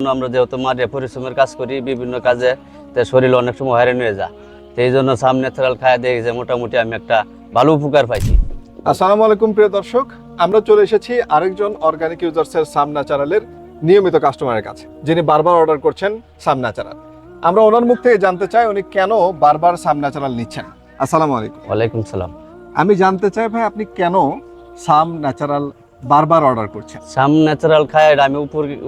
আমরা যেহেতু মাঠে পরিশ্রমের কাজ করি বিভিন্ন কাজে, তো শরীর অনেক সময় হয়রান হয়ে যায়। তো এই জন্য সাম ন্যাচারাল খাওয়া দেখি যে মোটামুটি আমি একটা ভালো উপকার পাইছি। আসসালামু আলাইকুম প্রিয় দর্শক, আমরা চলে এসেছি আরেকজন অর্গানিক ইউজার্সের সাম ন্যাচারালের নিয়মিত কাস্টমারের কাছে, যিনি বারবার অর্ডার করছেন সাম ন্যাচারাল। আমরা ওনার মুখ থেকে জানতে চাই উনি কেন বারবার সাম ন্যাচারাল নিচ্ছেন। আসসালামু আলাইকুম। ওয়ালাইকুম সালাম। আমি জানতে চাই ভাই, আপনি কেন সাম ন্যাচারাল বারবার অর্ডার করছেন? সাম ন্যাচারাল খায় আমি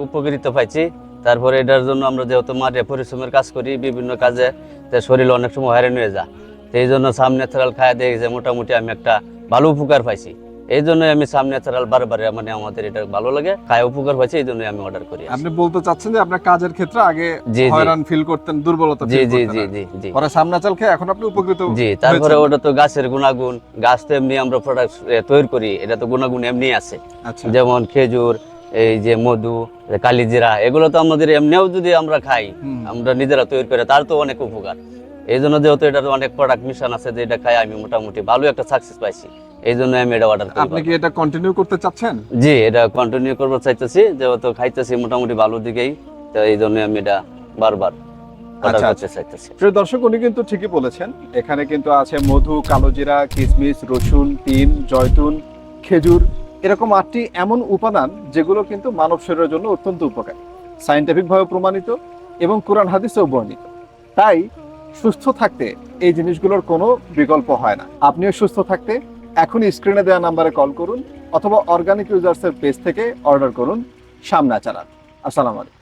উপকৃত পাইছি। তারপরে এটার জন্য আমরা যেহেতু মাঠে পরিশ্রমের কাজ করি বিভিন্ন কাজে, তো শরীর অনেক সময় হয়রান হয়ে যায়। তো এই জন্য সাম ন্যাচারাল খাওয়া দেখি যে মোটামুটি আমি একটা ভালো উপকার পাইছি। এই জন্যই আমি সাম ন্যাচারাল বারবার আমাদের এটা ভালো লাগে, খায় উপকার পাইছি, এই জন্যই আমি অর্ডার করি। আপনি বলতে চাচ্ছেন যে আপনার কাজের ক্ষেত্রে আগে জি, জি। হয়রান ফিল করতেন, দুর্বলতা জি ফিল জি করতেন, জি জি জি পরে সাম ন্যাচারাল খেয়ে এখন আপনি উপকৃত জি। তারপরে হয়েছেন। ওটা তো গাছের গুণাগুণ, গাছ তো এমনি আমরা প্রোডাক্ট তৈরি করি, এটা তো গুণাগুণ এমনি আছে। আচ্ছা, যেমন খেজুর, এই যে মধু, কালিজিরা, এগুলো তো আমাদের এমনিও যদি আমরা খাই, আমরা নিজেরা তৈরি করে, তার তো অনেক উপকার। এই জন্য যেহেতু এটার অনেক প্রোডাক্ট মিশন আছে, যে এটা খাই আমি মোটামুটি ভালো একটা সাকসেস পাইছি। এই জন্য আমি এটা অর্ডার আপনি করি। কি এটা কন্টিনিউ করতে চাচ্ছেন? জি, এটা কন্টিনিউ করবো চাইতেছি, যেহেতু খাইতেছি মোটামুটি ভালো দিকেই, তো এই জন্য আমি এটা বারবার অর্ডার আচ্ছা, করতে চাইতেছি। প্রিয় দর্শক, উনি কিন্তু ঠিকই বলেছেন। এখানে কিন্তু আছে মধু, কালোজিরা, কিশমিশ, রসুন, তিল, জয়তুন, খেজুর, এরকম 8টি এমন উপাদান যেগুলো কিন্তু মানব শরীরের জন্য অত্যন্ত উপকারী, সায়েন্টিফিক ভাবে প্রমাণিত এবং কোরআন হাদিসেও বর্ণিত। তাই সুস্থ থাকতে এই জিনিসগুলোর কোনো বিকল্প হয় না। আপনিও সুস্থ থাকতে এখনই স্ক্রিনে দেওয়া নাম্বারে কল করুন অথবা অর্গানিক ইউজার্সের পেজ থেকে অর্ডার করুন সাম ন্যাচারাল। আসসালামু আলাইকুম।